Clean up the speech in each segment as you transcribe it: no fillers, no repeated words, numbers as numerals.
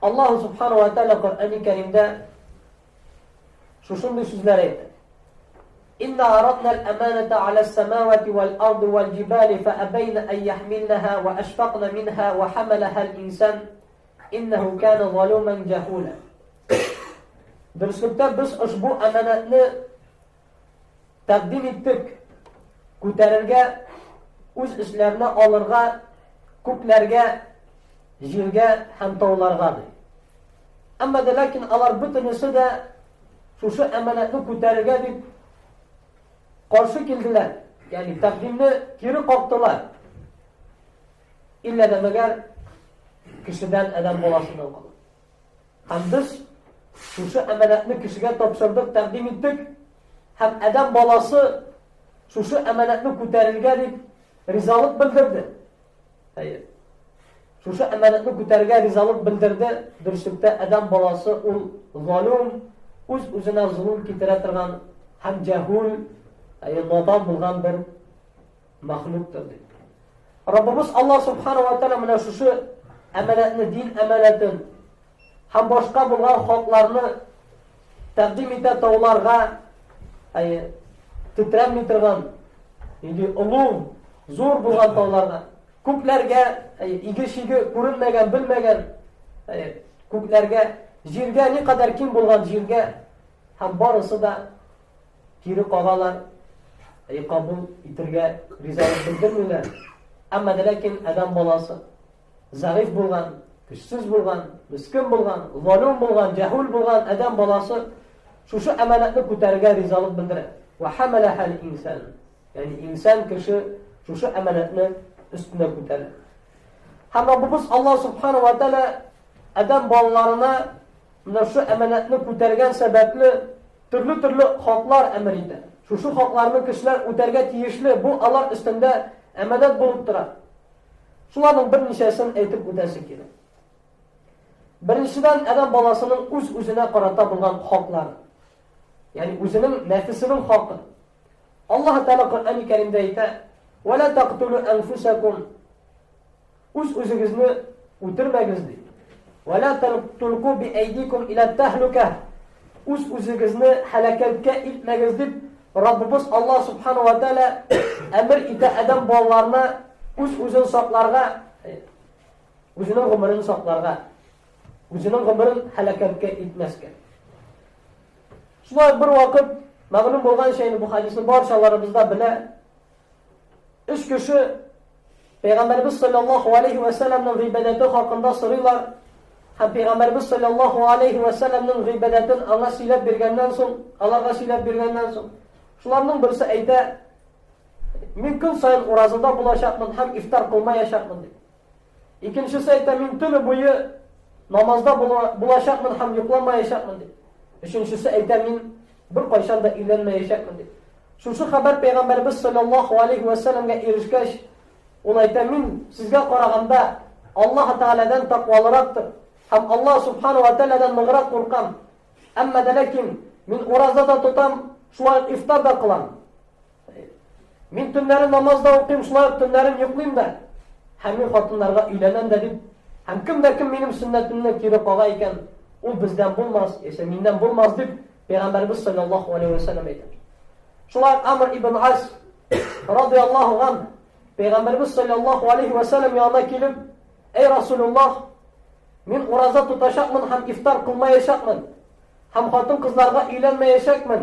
Allah subhanahu wa ta'ala Kur'an-ı Kerim'de şunday sözler aytdi. İnna aradna al-amanata ala'as-samawati wal-ardi wal-jibali fa-abayna an yahmilnaha wa ashfaqna minha wa hamalaha al-insan innahu kana zaluman jahula. Dürüstlükte biz ushbu amanatni taqdim etdik. Ko'tarishga, o'z ishlarini olirga, ko'klarga, yerga ham tog'larga. Ammo lekin ular butunisi de shu amanatni ko'tarishga deb qarshi keldilar. Ya'ni taqdimni kiri qoqdilar. Illa demagar kishidan adam bolasidan qoldi. Ham biz shu amanatni kishiga topshirdik, taqdim etdik. Ham adam bolasi shu amanatni ko'tarilgan deb rizolik bildirdi. Hayır. Shu amanatni ko'targan rizolik bildirdi. Durustda adam bolasi ul zolim, o'z-o'zina zulm keltira turgan, ham jahul, nodon bo'lgan bir maxluqdir. Rabbimiz Allah subhanahu wa ta'ala mana shu amanatni, din amanatin ham boshqa bo'lgan xalqlarni taqdim etadi ularga, titramay turgan, ulug', zo'r bo'lgan tog'larga, ko'klarga, igish-igi ko'rinmagan, bilmagan, ko'klarga, yerga, ne qadar keng bo'lgan yerga ham borisida kiri qolganlar, qabul etirga rizolik bildirmaylar. Ammo lekin adam bolasi zaif bo'lgan, kuchsiz bo'lgan, miskin bo'lgan, zolim bo'lgan, jahul bo'lgan adam bolasi shu amanatni ko'tarishga rizolik bildiradi. Va hamalaha al-insan. Ya'ni inson kishi shu amanatni ustuna ko'taradi. Hamma biz Allah subhanahu wa ta'ala adam bolalarini mana shu amanatni ko'targan sababli turli xalqlar amr etadi. Shu xalqlarni kishilar o'targa tegishli, bu ular ustida amanat bo'lib turadi. Shularning bir nechasini aytib o'tasi kerak. Birinchidan adam bolasining o'z-o'zina qarata bo'lgan haqlari. Ya'ni o'zining nafsining haqqi. Alloh taolo Qur'oni Karimda aytadi: "Va la taqtulu anfusakum." O'z-o'zingizni o'tirmagingiz deydi. "Va la tulqu bi aydikum ila tahlukah." O'z-o'zingizni halokatga itmagingiz deb Rabbimiz Allah subhanahu wa ta'ala amr etadi adam bolalarni o'z-o'zini saqlarga, o'zining umrini saqlarga, o'zining umrini halokatga itmasga. Shunday bir vaqt ma'lum bo'lgan shayni bu hadisni barchalarimizda bila, uch kishi Payg'ambarimiz sollallohu alayhi va sallamning g'ibadati haqida so'raylar. Ham Payg'ambarimiz sollallohu alayhi va sallamning g'ibadatidan Allah silab bergandan so'ng, Allohga silab bergandan so'ng, shularning birisi aytadi: "Men kun sayin urazada bo'lashaqman, ham iftor qilmayashaqman" dedi. Ikkinchisi aytadi: "Men tuni bo'yi namozda bo'lashaqman, ham yo'qlamayashaqman" dedi. Üçüncüsü aytadi: "Men bir qachon da uylanmayashaqman" dedi. Shu xabar Payg'ambarimiz sollallohu alayhi va sallamga erishgach, u aytadi: "Men sizga qaraganda Alloh taoladan taqvoliroqdir. Ham Alloh subhanahu va taoladan mag'rab qo'rqam. Ammo lekin men urazada tutam, shunday iftorda qilam. Men tunlari namozda o'qim, shunday tunlarim yo'qlayim-da. Ham men xotinlarga uylanam deb, ham kimda kim mening sunnatimni kiri qolgan ekan, u bizdan bo'lmas, esa mendan bo'lmas" deb Payg'ambarimiz sollallohu alayhi va sallam aytadi. Shulay Amr ibn As radhiyallohu anhu Payg'ambarimiz sollallohu alayhi va sallam yoniga kelib: "Ey Rasululloh, men uroza tutashaqman, ham iftor qilmayashaqman, ham xotin qizlarga uylanmayashaqman,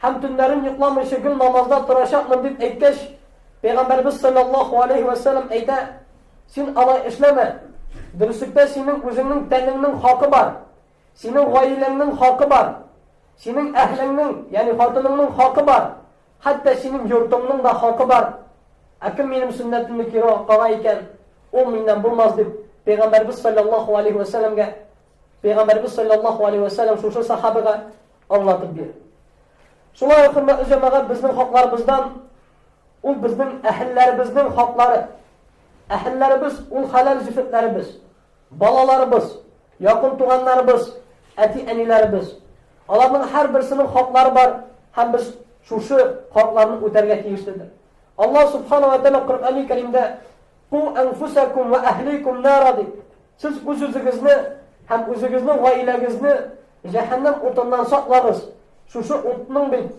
ham tunlarim yo'qlamashigil namozda turashaqman" deb aytgach, Payg'ambarimiz sollallohu alayhi va sallam aytadi: "Sen alay ishlama. Durustda sening o'zingning taningning haqqi bor. Sening oilangning haqqi bor. Sening ahlingning, ya'ni xotiningning haqqi bor. Hatto sening yurtingning da haqqi bor. Akim mening sunnatimni kiro qolgan ekan, u mendan bo'lmas" deb Payg'ambarimiz sollallohu alayhi va sallamga, Payg'ambarimiz sollallohu alayhi va sallam shu sahobaga anlatib berdi. Shunday hurmatli jamoat, bizning haqlarimizdan u bizning ahllarimizning haqlari. Ahillarimiz ul halal zifatlarimiz, balalarimiz, yaqin tuğanlarimiz, ati-anilarimiz. Ularning har birisining haqlari bor, ham biz shu haqlarni o'targa tegishlidir. Allah subhanahu wa ta'ala Qur'oni Karimda: "Qu anfusakum va ahlikum nar" deb, siz o'zingizni һәм үзегезнең гаиләгезне җәһәннәм утыннан саклагыз. Шушы утның бит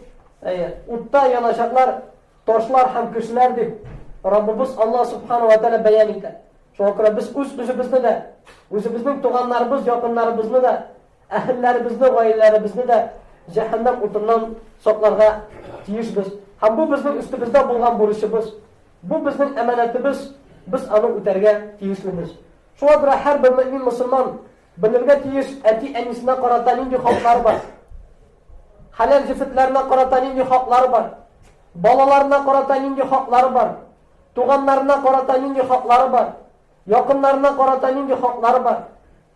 утта янашаклар, ташлар һәм кешеләр дип Раббыбыз Алла субхана ва тааля бәян итә. Шуңа күрә без үзебезне дә, үзебезнең туганнарыбыз, якыннарыбызны да, әһелләребезне, гаиләләребезне дә җәһәннәм утыннан сакларга тиешбез. Һәм бу безнең өстебездә булган бурычыбыз. Бу безнең әманәтебез, без аны үтәргә тиешлебез. Шуңа күрә һәр бер мөмин мөселман белергә тиеш әти-әнисенә карата нинди хаклары бар. Халал җефетләренә карата нинди хаклары бар. Балаларына карата нинди хаклары бар. Туганнарына карата нинди хаклары бар. Якыннарына карата нинди хаклары бар.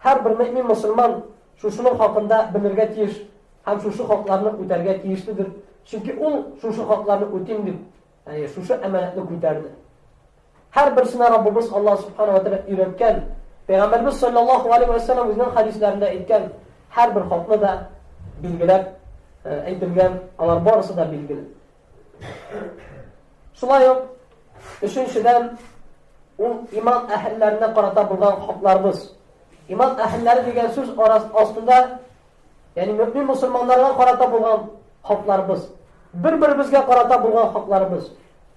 Һәр бер мөмин мөселман шушының хакында белергә тиеш һәм шушы хакларны үтәргә тиешледер. Чөнки ул шушы хакларны үтим дип, шушы әманәтне күтәрде. Һәр берсенә Раббыбыз Алла субхана ва тааля өйрәткән, Пәйгамбәрбез саллаллаһу алейхи ва саллям үзенең хадисләрендә әйткән һәр бер хакны да билгеләп әйтелгән, алар барысы да билгеле. Шулай ук, өченчедән, ул иман әһелләренә карата булган хакларыбыз. Иман әһелләре дигән сүз астында, ягъни мөмин мөселманнарга карата булган хакларыбыз, бер-беребезгә карата булган хакларыбыз.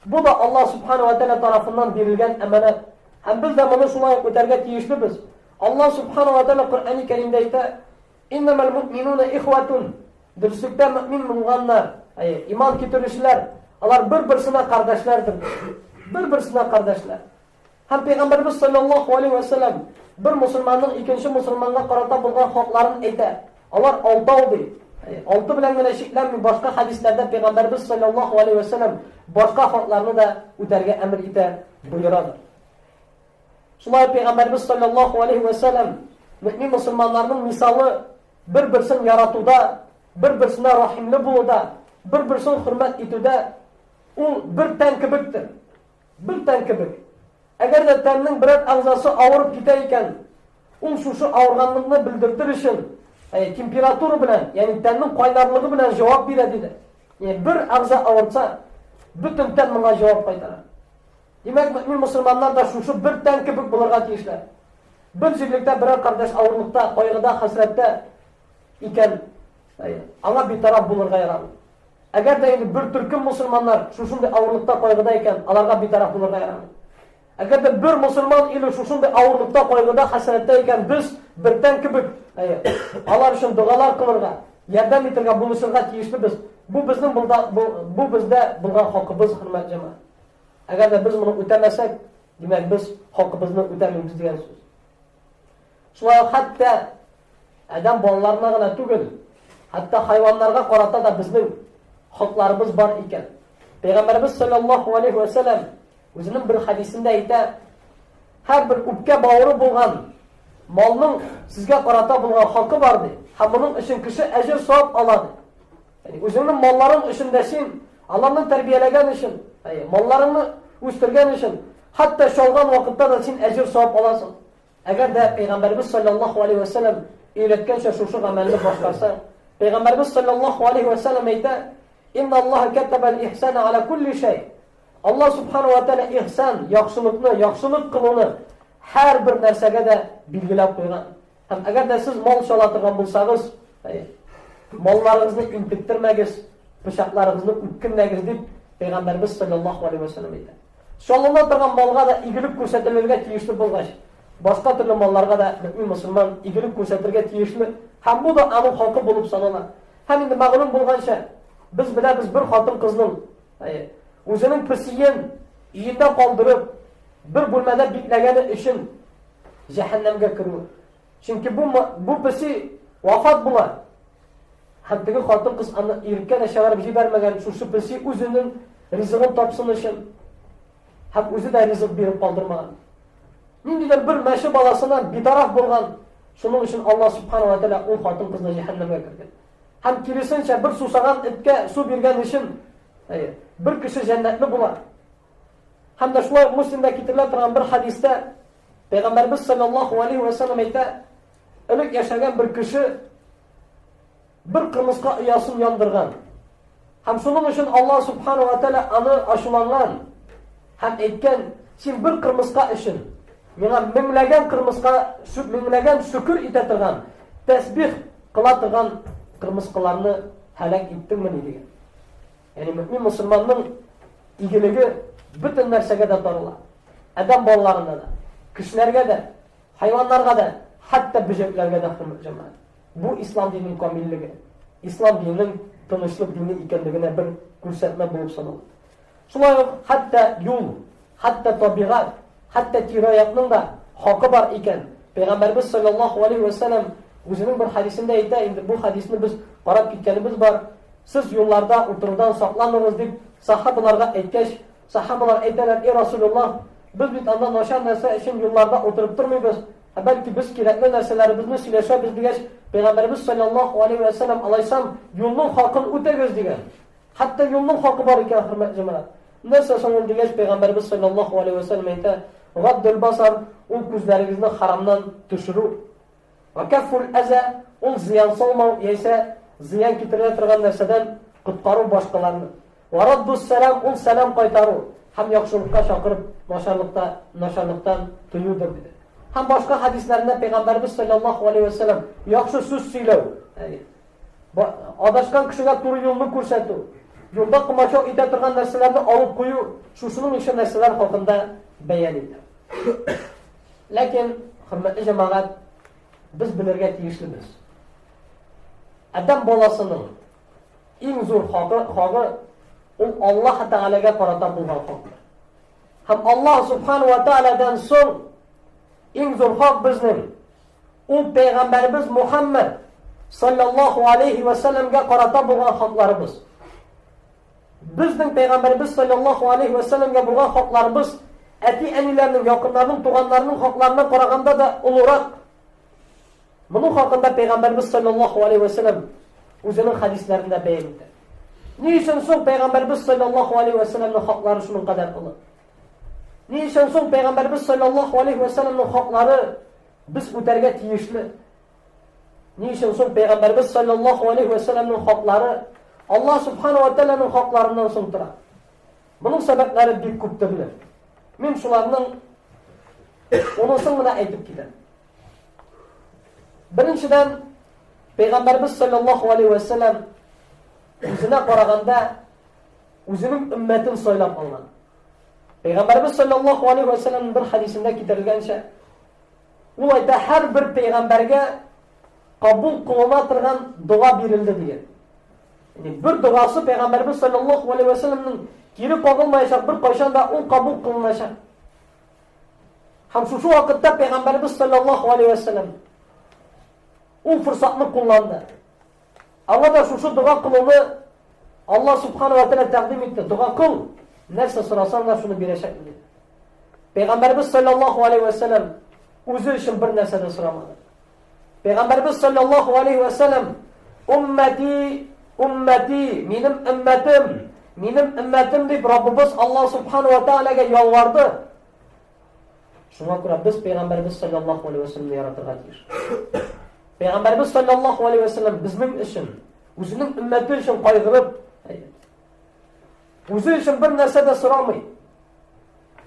Бу да Алла субхана ва тааля тарафыннан бирелгән әманәт. Һәм без дә моны шулай үтәргә тиешлебез. Алла субхана ва тааля Коръән-и Кәримдә әйтә: "Иннамал муъминуна ихватун." Дөреслекдә мөмин булганнар, иман китерүчеләр, алар бер-берсенә кардәшләрдер. Бер-берсенә кардәшләр. Һәм Пәйгамбәрбез саллаллаһу алейхи ва саллям бер мөселманның икенче мөселманга карата булган хакларын әйтә. Алар алдау ди. Алты белән генә шикләнми, башка хадисләрдә Пәйгамбәрбез саллаллаһу алейхи ва саллям башка хакларны да үтәргә әмер итә, боерадыр. Шулай Пәйгамбәрбез саллаллаһу алейхи ва саллям мөмин мөселманнарның мисалы бер-берсен яратуда, бер-берсенә рахимле булуда, бер-берсен хөрмәт итүдә ул бер тән кебектер. Бер тән кебек. Әгәр дә тәннең берәр әгъзасы авырып китә икән, ул шушы авырганлыкны белдертер өчен температура белән, ягъни тәннең кайнарлыгы белән җавап бирә диде. Бер әгъза авырса, бөтен тән моңа җавап кайтара. Димәк, мөмин мөселманнар да шушы бер тән кебек булырга тиешләр. Бер җирлектә берәр кардәш авырлыкта, кайгыда, хәсрәттә икән, аңа битараф булырга ярамый. Әгәр дә инде бер төркем мөселманнар шушындай авырлыкта, кайгыда икән, аларга битараф булырга ярамый. Әгәр дә бер мөселман иле шушындай авырлыкта, кайгыда, хәсрәттә икән, без бер тән кебек алар өчен дугалар кылырга, ярдәм итәргә, булышырга тиешлебез. Бу безнең бу бездә булган хакыбыз, хөрмәт җәмәгать. Әгәр дә без моны үтәмәсәк, димәк без хакыбызны үтәмибез дигән сүз. Шулай хәтта адам балаларына гына түгел, хәтта хайваннарга карата да безнең хакларыбыз бар икән. Пәйгамбәрбез саллаллаһу алейхи ва саллям үзенең бер хадисендә әйтә: "Һәр бер үпкә бавыры булган малның сезгә карата булган хакы бар" ди. Һәм моның өчен кеше әҗр савап ала ди. Ягъни үзеңнең малларың өчен дә син, аларны тәрбияләгән өчен, малларыңны үстергән өчен, хәтта шалган вакытта да син әҗр савап аласың. Әгәр дә Пәйгамбәрбез саллаллаһу алейхи ва саллям өйрәткәнчә шушы гамәлне башкарсаң, Пәйгамбәрбез саллаллаһу алейхи ва саллям әйтә: "Инна Аллаһа катаба ал-ихсана ала кулли шәй." Алла субхана ва тааля ихсан, яхшылыкны, яхшылык кылуны һәр бер нәрсәгә дә билгеләп куйган. Һәм әгәр дә сез мал чала торган булсагыз, малларыгызны интектермәгез, пычакларыгызны үткенмәгез дип Пәйгамбәрбез саллаллаһу алейхи ва саллям әйтә. Шаллана торган малга да игелек күрсәтелергә тиешле булгач, башка төрле малларга да мөмин мөселман игелек күрсәтергә тиешле. Һәм бу да аның хакы булып санала. Һәм инде мәгълүм булганча, без беләбез бер хатын кызның үзенең песиен өендә калдырып, бер бүлмәдә бикләгәне өчен җәһәннәмгә керү. Чөнки бу песи вафат була. Һәм теге хатын кыз аны иркә дә чыгарып җибәрмәгән, шушы песи үзенең ризыгын тапсын өчен һәм үзе дә ризык биреп калдырмаган. Ниндидер бер мәше баласыннан битараф булган, шуның өчен Алла субхана ва тааля ул хатын кызны җәһәннәмгә кергән. Һәм киресенчә бер сусаган эткә су биргән өчен бер кеше җәннәтле була. Һәм дә шулай Муслимдә китерелә торган бер хадистә Пәйгамбәрбез саллаллаһу алейхи ва саллям әйтә: "Элек яшәгән бер кеше бер кырмыска оясын яндырган. Һәм шуның өчен Алла субхана ва тааля аны ачуланган һәм әйткән: "Син бер кырмыска өчен миңа меңләгән кырмыска, меңләгән шөкер итә торган, тәсбих кыла торган кырмыскаларны һәлак иттеңмени дигән. Ягъни мөмин мусламанның игелеге бөтен нәрсәгә дә тарала. Адам балаларына да, кешеләргә дә, хайваннарга да, хәтта бөҗәкләргә дә хөрмәт. Бу ислам диненең камиллеге, ислам диненең тынычлык дине икәнлегенә бер күрсәтмә булып санала. Шулай ук хәтта юл, хәтта табигать, хәтта тирә-якның да хакы бар икән. Пәйгамбәрбез саллаллаһу алейхи ва саллям үзенең бер хадисендә әйтә, инде бу хадисны без карап киткәнебез бар. Сез юлларда утырудан сакланыгыз дип сахабаларга әйткәч, сахабалар әйтәләр: "Эй Расулуллаһ, без бит анда начар нәрсә өчен юлларда утырып тормыйбыз. Бәлки без кирәкле нәрсәләребезне сөйләшәбез" дигәч, Пәйгамбәрбез саллаллаһу алейхи ва саллям алайсам юлның хакын үтәгез дигән. Хәтта юлның хакы бар икән, хөрмәтле җәмәгать. Нәрсә соң дигәч, Пәйгамбәрбез саллаллаһу алейхи ва саллям әйтә: "Гаддул басар, ул күзләрегезне харамнан төшерү. Ва каффул аза, ул зыян салмау, яисә зыян китерә торган нәрсәдән коткару башкаларны. Ва раддус салам, ул салам кайтару, һәм яхшылыкка чакырып, начарлыктан тыюдыр" диде. Һәм башка хадисләрендә Пәйгамбәрбез саллаллаһу алейхи ва саллям яхшы сүз сөйләү, адашкан кешегә туры юлны күрсәтү, юлда кымачау итә торган нәрсәләрне алып кую, шушының өчен нәрсәләр хакында бәян итә. Ләкин, хөрмәтле җәмәгать, без белергә тиешлебез. Адам баласының иң зур хакы ул Аллаһ Тәгаләгә карата булган хактыр. Һәм Аллаһ субхану ва тааладан соң иң зур хак безнең ул Пәйгамбәрбез Мухаммад саллаллаһу алейхи ва саллямга карата булган хакларыбыз. Безнең Пәйгамбәрбез саллаллаһу алейхи ва саллямга булган хакларыбыз әти-әниләрнең, якыннарның, туганнарның хакларына караганда да улурак. Моның хакында Пәйгамбәрбез саллаллаһу алейхи ва саллям үзенең хадисләрендә бәян итә. Ни өчен соң Пәйгамбәрбез саллаллаһу алейхи ва саллямның хаклары шуның кадәр олы? Ни өчен соң Пәйгамбәрбез саллаллаһу алейхи ва саллямның хаклары без үтәргә тиешле? Ни өчен соң Пәйгамбәрбез саллаллаһу алейхи ва саллямның хаклары Аллаһ субхану ва тааляның хакларыннан соң тора? Моның сәбәпләре бик күптер. Мин шуларның унысын гына әйтеп китәм. Беренчедән, Пәйгамбәрбез саллаллаһу алейхи ва саллям үзенә караганда үзенең өммәтен сайлап алган. Пәйгамбәрбез саллаллаһу алейхи ва саллямның бер хадисендә китерелгәнчә, ул әйтә, һәр бер пәйгамбәргә кабул кылына торган дуа бирелде дигән. Бер дуасы Пәйгамбәрбез саллаллаһу алейхи ва саллямның кире кагылмаячак, бер кайчан да ул кабул кылыначак. Һәм шушы вакытта Пәйгамбәрбез саллаллаһу алейхи ва саллям ул фурсатны кулланды. Аңа да шушы дуа кылуны Аллаһ субхану ва тааля тәкъдим итте. Дуа кыл, нәрсә сорасаң да шуны бирәчәк диде. Пәйгамбәрбез саллаллаһу алейхи ва саллям үзе өчен бер нәрсә дә сорамады. Пәйгамбәрбез саллаллаһу алейхи ва саллям уммати, уммати, минем өммәтем дип Раббыбыз Аллаһ субхану ва тааляга ялварды. Шуңа күрә без Пәйгамбәрбез саллаллаһу алейхи ва саллямны яратырга тиеш. Пәйгамбәрбез саллаллаһу алейхи ва саллям безнең өчен, үзенең өммәте өчен кайгырып, үзе өчен бер нәрсә дә сорамый.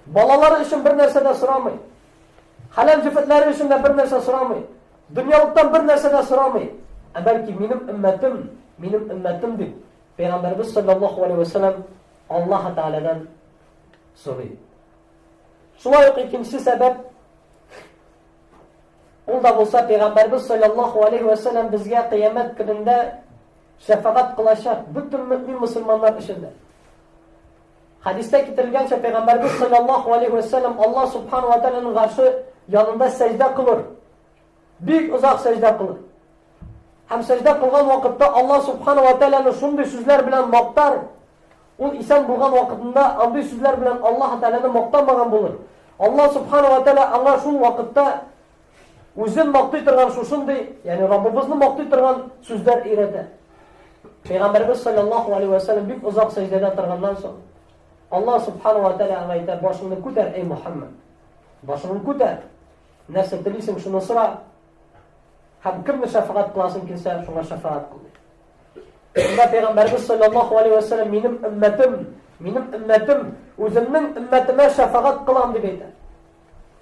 Балалары өчен бер нәрсә дә сорамый. Халал җифетләре өчен дә бер нәрсә сорамый. Дөньялыктан бер нәрсә дә сорамый. Бәлки минем өммәтем дип Пәйгамбәрбез саллаллаһу алейхи ва саллям Аллаһ Тааладан сорый. Шулай ук икенче сәбәп, ул да булса Пәйгамбәрбез саллаллаһу алейхи ва саллям безгә кыямәт көнендә шәфагать кылачак бөтен мөмин мусламаннар өчен. Хадистә китерелгәнчә, Пәйгамбәрбез саллаллаһу алейхи ва саллям Аллаһ субхану ва тааляның гаршы янында сәҗдә кылыр. Бик озак сәҗдә кылыр. Һәм сәҗдә кылган вакытта Аллаһ субхану ва тааляны шундый сүзләр белән мактар. Ул исән булган вакытында андый сүзләр белән Аллаһ тааляны мактамаган булыр. Аллаһ субхану ва тааля аңа шул вакытта үзен мактый торган шушындый, ягъни Раббыбызны мактый торган сүзләр өйрәтә. Пәйгамбәрбез саллаллаһу алейхи ва саллям бик озак сәҗдәдә торганнан соң Аллаһ субхану ва тааля аңа әйтә: "Башыңны күтәр, эй Мухаммад. Башыңны күтәр. Нәрсә телисең, шуны сора. Һәм кемне шәфагать кыласың килсә, шуңа шәфагать кыл." Шунда Пәйгамбәрбез саллаллаһу алейхи ва саллям минем өммәтем, үземнең өммәтемә шәфагать кылам дип әйтә.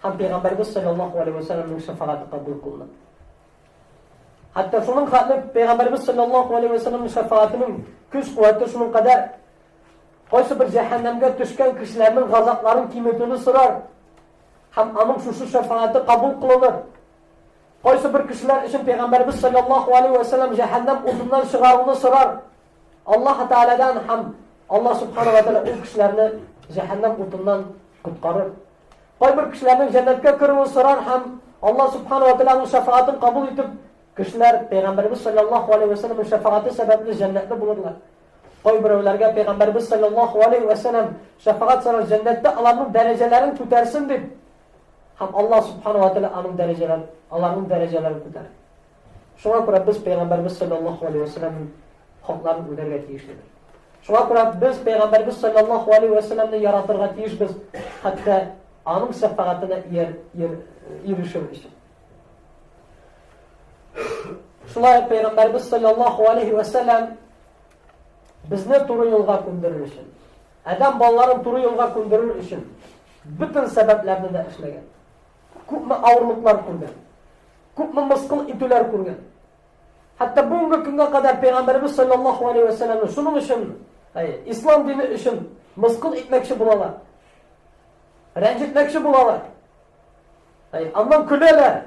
һәм Пәйгамбәрбез саллаллаһу алейхи ва сәлләмнең шафааты кабул кылыныр. Хәтта шуның хәтле Пәйгамбәрбез саллаллаһу алейхи ва сәлләмнең шафаатының көч-куәте шуның кадәр кайсы бер җәһәннәмгә төшкән кешеләрнең газапларын киметүне сорар һәм аның шушы шафааты кабул кылыныр. Кайсы бер кешеләр өчен Пәйгамбәрбез саллаллаһу алейхи ва сәлләм җәһәннәм утыннан чыгаруны сорар. Аллаһ Тәгаләдән һәм Аллаһ субханаһу ва тәгалә ул кешеләрне җәһәннәм утыннан коткарыр. Кайбер кешеләрнең җәннәткә керүен сорар һәм Аллаһ субханаһу ва тәгаләнең шафаатын кабул итеп, кешеләр Пәйгамбәрбез саллаллаһу алейхи ва сәлләмнең шафааты сәбәпле җәннәттә булырлар. Кайберәүләргә Пәйгамбәрбез саллаллаһу алейхи ва сәлләм шафаат сорар, җәннәттә аларның дәрәҗәләрен күтәрсен дип. Һәм Аллаһ субханаһу ва тәгалә аларның дәрәҗәләрен күтәрер. Шуңа күрә без Пәйгамбәрбез саллаллаһу алейхи ва сәлләмнең хакларын үтәргә тиешлебез. Шуңа күрә без Пәйгамбәрбез саллаллаһу алейхи ва сәлләмне яратырга тиешбез, хәтта аның шафаатына ирешер өчен. Шулай Пәйгамбәрбез саллаллаһу алейхи ва сәлләм безне туры юлга күндерер өчен, адам балаларын туры юлга күндерер өчен бөтен сәбәпләрне дә эшләгән. Күпме авырлыклар күргән, күпме мыскыл итүләр күргән. Хәтта бүгенге көнгә кадәр Пәйгамбәрбез саллаллаһу алейхи ва сәлләмне шуның өчен, ислам дине өчен мыскыл итмәкче булалар. Рәнҗетмәкче булалар. Аннан көләләр,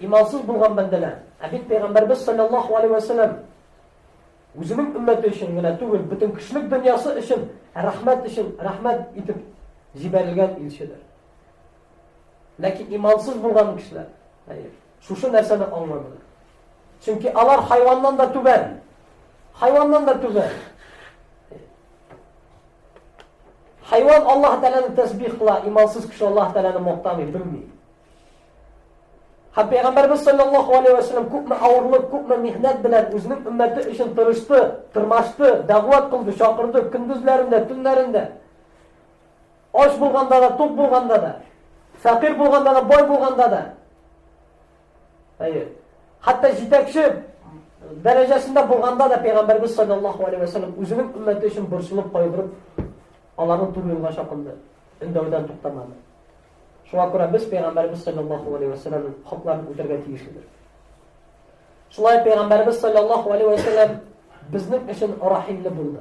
имансыз булган бәндәләр. Бит Пәйгамбәрбез саллаллаһу алейхи ва сәлләм үзенең өммәте өчен генә түгел, бөтен кешелек дөньясы өчен рәхмәт итеп җибәрелгән илчедер. Ләкин имансыз булган кешеләр шушы нәрсәне аңламыйлар. Чөнки алар хайваннан да түбән. Хайван Аллаһ Тәгаләне тәсбих кыла, имансыз кеше Аллаһ Тәгаләне мактамый, белми. Һәм Пәйгамбәрбез саллаллаһу алейхи ва сәлләм күпме авырлык, күпме михнәт белән үзенең өммәте өчен тырмашты, дәгъват кылды, чакырды, көндезләрендә, төннәрендә. Ач булганда да, тук булганда да, фәкыйрь булганда да, бай булганда да. Хәтта җитәкче дәрәҗәсендә булганда да Пәйгамбәрбез саллаллаһу алейхи ва сәлләм үзенең өммәте өчен борчылып кайгырып, аларны туры юлга чакырды, өндәүдән туктамады. Шуңа күрә без Пәйгамбәрбез саллаллаһу алейхи ва сәлләмнең хакларын үтәргә тиешлебез. Шулай Пәйгамбәрбез саллаллаһу алейхи ва сәлләм безнең өчен рахимле булды.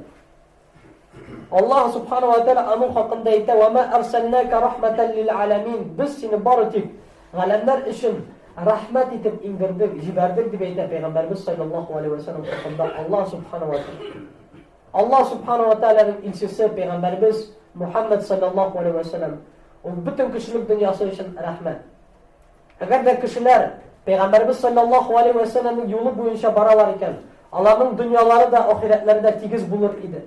Аллаһ субханаһу ва тәгалә аның хакында әйтә: "Ва ма арсалнака рахматан лил аламин." Без сине бары тик галәмнәр өчен рахмат итеп иңдердек, җибәрдек дип әйтә Пәйгамбәрбез саллаллаһу алейхи ва сәлләм хакында Аллаһ субханаһу ва тәгалә. Аллаһ субханаһу ва тәгаләнең илчесе Пәйгамбәрбез Мухаммад саллаллаһу алейхи ва сәлләм ул бөтен кешелек дөньясы өчен рәхмәт. Әгәр дә кешеләр Пәйгамбәрбез саллаллаһу алейхи ва сәлләмнең юлы буенча баралар икән, аларның дөньялары да ахирәтләре дә тигез булыр иде.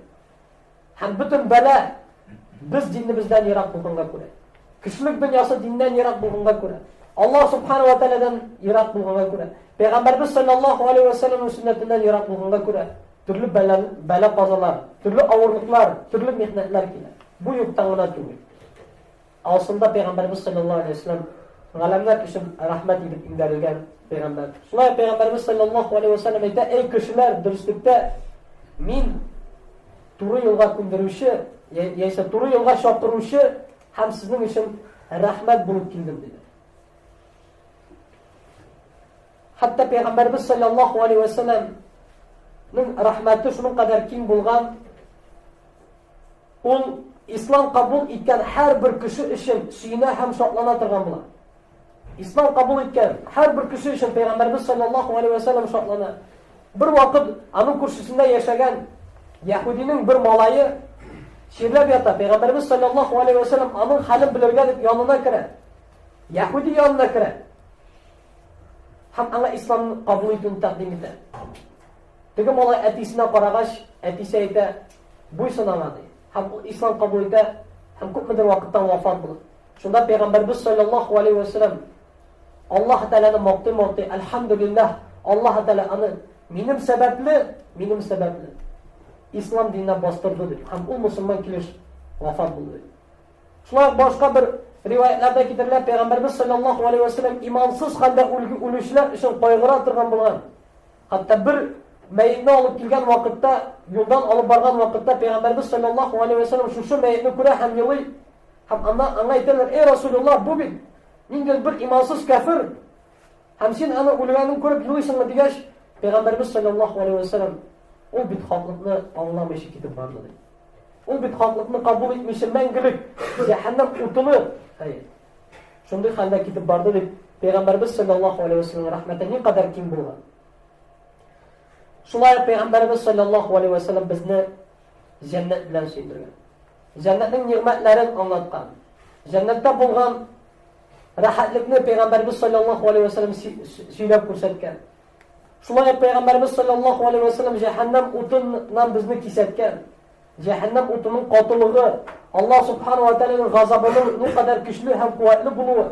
Һәм бөтен бәла без динебездән ерак булганга күрә, кешелек дөньясы диннән ерак булганга күрә, Аллаһ субханаһу ва тәгаләдән ерак булганга күрә, Пәйгамбәрбез саллаллаһу алейхи ва сәлләмнең сөннәтеннән ерак булганга күрә, төрле бәла казалар, төрле авырлыклар, төрле михнәтләр килә. Бу юктан гына түгел. Aslında Peygamberimiz sallallahu aleyhi ve sellem галәмнәр өчен рәхмәт итеп иңдерелгән Пәйгамбәр. Шулай Пәйгамбәрimiz sallallahu aleyhi ve sellem әйтә: "Эй кешеләр, дөреслектә мин туры юлга күндерүче, яисә туры юлга чакыручы һәм сезнең өчен рәхмәт булып килдем" диде. Хәтта Пәйгамбәрimiz sallallahu aleyhi ve sellemнең рәхмәте шуның кадәр киң булган, ул ислам кабул иткән һәрбер кеше өчен сөенә һәм шатлана торган була. Ислам кабул иткән һәрбер кеше өчен Пәйгамбәрimiz саллаллаһу алейхи ва саллям шатлана. Бер вакыт аның күршесендә яшәгән яһудиның бер малае чирләп ята. Пәйгамбәрimiz саллаллаһу алейхи ва саллям аның хәлен белергә дип янына керә. Яһуди янына керә. Һәм аңа исламны кабул итүне тәкъдим итә. Теге малай әтисенә карагач, әтисе әйтә: "Буйсынама" ди. Һәм ислам кабул итә, һәм күпмедер вакыттан вафат була. Шунда Пәйгамбәрimiz саллаллаһу алейхи ва саллям Аллаһ Тәгаләне мактый, "Әлхәмдүлиллаһ, Аллаһ Тәгалә аны минем сәбәпле ислам диненә бастырды" ди. Һәм ул мусулман килеш вафат булды. Шулай башка бер риваятларда китерелә, Пәйгамбәрimiz саллаллаһу алейхи ва саллям имансыз хәлдә үлүчеләр өчен кайгыра торган булган. Хәтта бер мәйтне алып килгән вакытта, юлдан алып барган вакытта Пәйгамбәрimiz саллаллаһу алейхи ва саллям шушы мәйтне күрә һәм елый. Һәм аңа әйтәләр: "Эй Расулуллаһ, бу бит Инде bir imansız kafir hem sen ana ulganın görüp yılıysan degəş Peygamberimiz sallallahu aleyhi ve sellem o bidhatlıqni anlamışı kitib bardı. O bidhatlıqni kabul etmişi məngülük cehennem utunu. Hayır. Şunday halda kitib bardı deyip Peygamberimiz sallallahu aleyhi ve sellem rahmete ne kadar kim bulgan. Şulay Peygamberimiz sallallahu aleyhi ve sellem bizni cennet bilen söydürgen. Cennetin nimetlerini anlatkan. Cennette bulgan rahatlıkını Peygamberimiz sallallahu aleyhi ve sellem söylep ko'rsatgan. Şulay Peygamberimiz sallallahu aleyhi ve sellem cehennem otundan bizni kesatgan. Cehennem otunun qatılığı, Allah subhanahu wa ta'ala'nın gazabının ne kadar güçlü hem kuvvetli buluğu.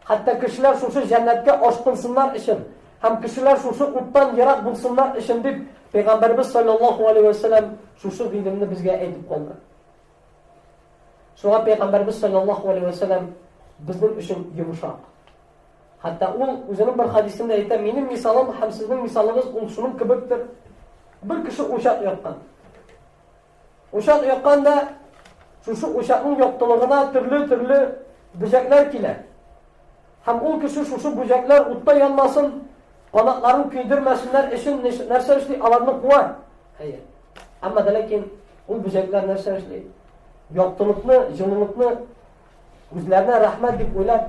Hatta kişiler şu cennetke aşkınsınlar için, hem kişiler şu ottan yarak bulsunlar için deyip Peygamberimiz sallallahu aleyhi ve sellem şu bilimini bizge aytib qoldi. Şuğa Peygamberimiz sallallahu aleyhi ve sellem bizim için yumuşak. Hatta o özünün bir hadisinde aytır, benim misalım hem sizin misalınız şunun kibiktir. Bir kişi uşak yapkan. Uşak yapkan da şu uşakın yoktuluğuna türlü böcekler kiler. Hem o kişi şu böcekler utta yanmasın, kanatlarını küydürmesinler için nerse işli alanını kuvar. Hayır. Ama da lakin o böcekler nerse işli yoktuluklu, cılılıklı özlerine rahmet deyip oylar.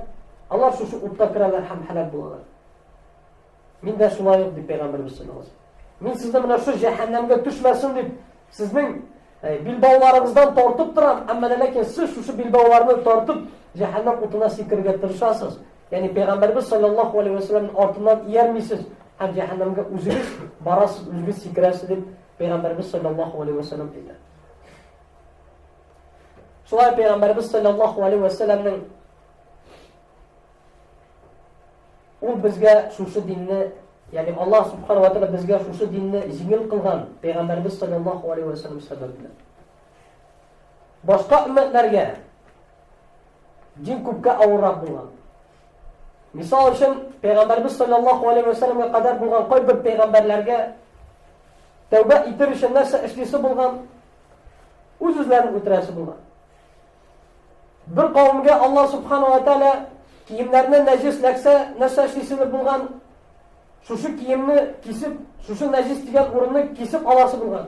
Allah şu utta kırarlar hem helal bulalar. Min de şuna yok deyip Peygamberimiz sallallahu aleyhi ve sellem. Min sizde buna şu cehennemge düşmesin deyip sizin bilbağlarınızdan tortup duran ama da lakin siz şu bilbağlarını tortup cehennem utuna sikirge tırışasınız. Yani Peygamberimiz sallallahu aleyhi ve sellem'in altından iyermişsiniz. Hem cehennemge üzülüz, barasız üzülüz sikiresiz deyip Peygamberimiz sallallahu aleyhi ve sellem deyler. Şulay Peygamberimiz sallallahu aleyhi ve sellem'in o bizge şu dinni, yani Allah subhanahu wa ta'ala bizge şu dinni zingil kılgan Peygamberimiz sallallahu aleyhi ve sellem sebebiyle. Başka ümmetlerge din kubka avurrak bulgan. Misal için Peygamberimiz sallallahu aleyhi ve sellem'e kadar bulgan koy bir peygamberlerge tevbe itir için nerse işlisi bulgan, uzuzlarını ötüresi bulgan. Bir kavimge Allah subhanahu wa ta'ala kiyimlerine necisлекse nerse işlisini bulgan, şu kiyimini kesip, şu necis diyen urunu kesip alası bulgan.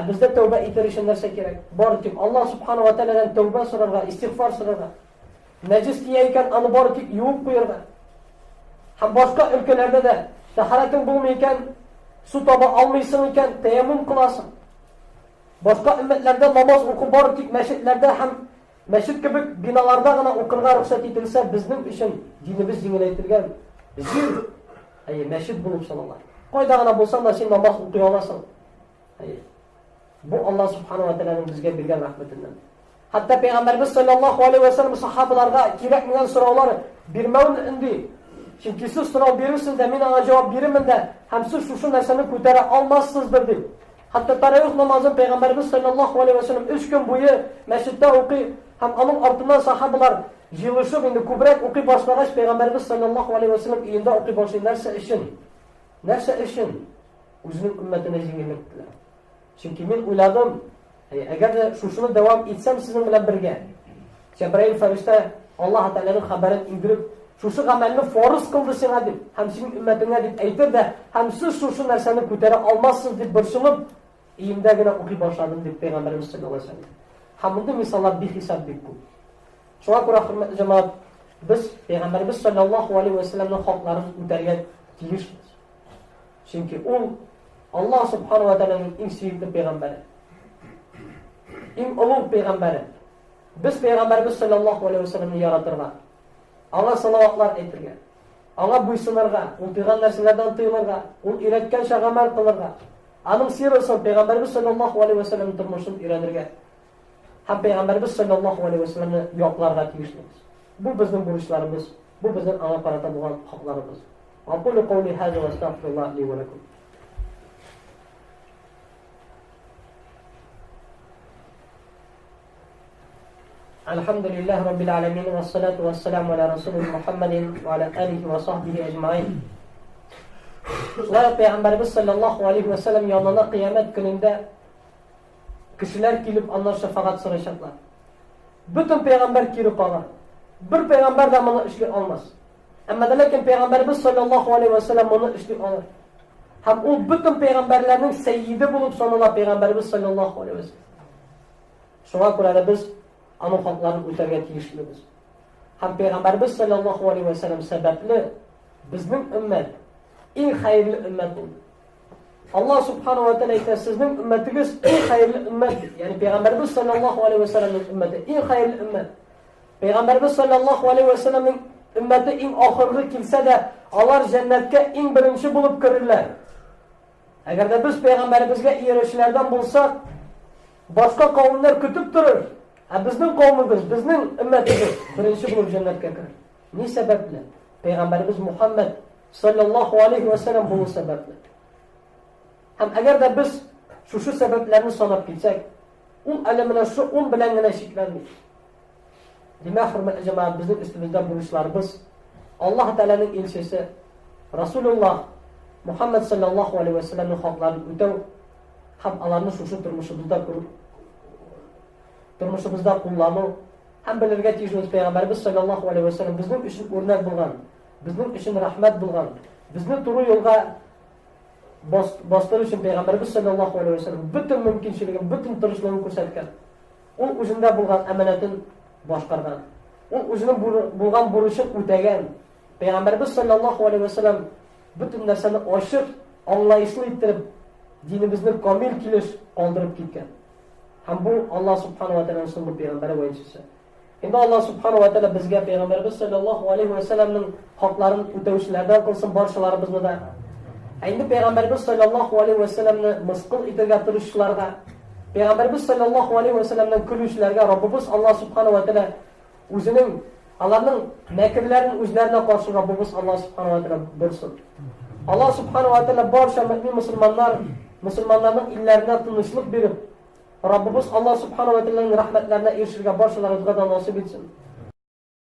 Bizde tevbe itir için nerse gerek. Barıtık Allah subhanahu wa ta'ala'dan tevbe sırarga, istiğfar sırarga. Necis diyeyken anı barıtık yuvup koyarga. Hem başka ülkelerde de taharetin bulmayken, su taba almıyorsun iken teyemmüm kılasın. Başka ümmetlerde namaz oku barıtık meşritlerde hem meşrit gibi binalarda gana okurga ruhsat etilse bizim için dinimiz yeniletilgen. Bizim meşrit bulup sanırlar. Koyda gana bulsan da sen namaz okuyor olasın. Bu Allah subhanahu wa ta'ala'nın bizge bilgen rahmetinden. Hatta Peygamberimiz sallallahu aleyhi ve sellem sahabalarga gerekmeyen soruları birmevin indi. Çünkü siz soru verirsiniz de bana cevap verimin de hem siz şu nesini kütere almazsınızdır deyip. Hatta taravih namazın Peygamberimiz sallallahu aleyhi ve sellem 3 gün boyu mescitte okuy, hem onun ardından sahabalar yılışıp indi kubrek okuy başlagaç Peygamberimiz sallallahu aleyhi ve sellem iyinde okuy başlayın. Nerse işin? Özünün ümmetine zinginliktiler. Çünkü ben uyladım, eğer de şunu devam etsem sizin bilen birge, Cebrail farişte Allah Teala'nın haberini indirip, şu amelini farz kıldı sana deyip, hem senin ümmetine deyip eytir de, hem siz şu nerseni kütere almazsınız deyip bırsınıp, iyimde gene okuy başladım deyip Peygamberimiz sallallahu aleyhi ve sellem. Hem bunda misallar bir hesap bir kul. Şuna kura hürmetli cemaat, biz Peygamberimiz sallallahu aleyhi ve sellem'in haklarını üterge tiyişmiz. Çünkü o, Allah subhanahu wa ta'ala'nın en sevgili peygamberi. En ulug peygamberi. Biz Peygamberimiz sallallahu aleyhi ve sellem'ni yaratırga. Ona salavatlar aytırga. Ona buysunarga, ol tıygan narsalardan tıyılırga, ol üretken şagamel kılırga. Anın sirrısın Peygamberimiz sallallahu aleyhi ve sellem'in turmuşun öğrenirge. Hem Peygamberimiz sallallahu aleyhi ve sellem'ni yoklarga tiyişmiz. Bu bizim buruşlarımız, bu bizim ana parata bulan haklarımız. Aqulu qawli hâzâ ve estağfirullah li ve lekum. Elhamdülillahi Rabbil alemin ve salatu ve selamu ala Resulü Muhammedin ve ala alihi ve sahbihi ecmain. Ve Peygamberimiz sallallahu aleyhi ve sellem yanına kıyamet gününde kişiler gelip Allah şefaat soracaklar. Bütün peygamber kiri kalar. bir payg'ambar da buni ishlay olmas. Ammo lekin payg'ambarimiz sollallohu alayhi vasallam buni ishlay oladi. Ham u butun payg'ambarlarning sayyidi bo'lib sanaladi payg'ambarimiz sollallohu alayhi vasallam. Shunga ko'ra biz ana haqlarni o'targa tegishlidir. Ham payg'ambarimiz sollallohu alayhi vasallam sababli bizning ummat eng xayrli ummat bo'ldi. Allah subhanahu wa ta'ala aytadi, sizning ummatingiz eng xayrli ummat. Ya'ni payg'ambarimiz sollallohu alayhi vasallamning ummati eng xayrli ummat. Payg'ambarimiz sollallohu alayhi vasallamning ummati eng oxirgi kelsa-da, ular jannatga eng birinchi bo'lib kirirlar. Agarda biz payg'ambarimizga erishishlardan bo'lsak, boshqa qavmlar kutib turar. Bizning qavmimiz, bizning ummatimiz birinchi bo'lib jannatga kirar. Ne sabab bilan? Payg'ambarimiz Muhammad sallallohu alayhi vasallam bu sababli. Ham agarda biz shu sabablarni sanab ketsak, u alamini shu bilangina sheklanmaydi. Demak, hurmatli jamoat, bizning ustimizda bo'lishlarimiz Alloh taolaning elchisi Rasululloh Muhammad sallallohu alayhi vasallamning haqlarini o'tav, ham ularni shu turmushimizda ko'rib, turmushimizda qo'llanu, ham bilirga tegishli payg'ambarimiz sallallohu alayhi vasallam bizning uchun o'rnak bo'lgan, bizning uchun rahmat bo'lgan, bizni to'g'ri yo'lga bostirish uchun payg'ambarimiz sallallohu alayhi vasallam butun mumkinchiligini, butun tirishligini ko'rsatgan. U o'zida bo'lgan amonatini boshqargan. U o'zining bo'lgan burishini o'tagan. Payg'ambarimiz sallallohu alayhi vasallam butun narsani oshib, anglayishli etib, dinimizni komil qilish qoldirib ketgan. Ham bu Alloh subhanahu va taoloning sunniy payg'ambari va'dasi. Endi Alloh subhanahu va taolo bizga payg'ambarimiz sallallohu alayhi vasallamning haqlarini o'tavchilardan qilsin, boshqalarimizni da. Endi payg'ambarimiz sallallohu alayhi vasallamni misqil etiga turishlarga, payg'ambarimiz sallallohu alayhi vasallamdan kulishlarga Robbimiz Alloh subhanahu va taolo o'zining Allah'ın mekrlerini o'zlariga qarshi Robbimiz Alloh subhanahu va taolo bersin. Alloh subhanahu va taolo barcha mu'min musulmonlarning illarida tinchlik berib, Robbimiz Alloh subhanahu va taoloning rahmatlarini erishishga barchalariga nasib etsin.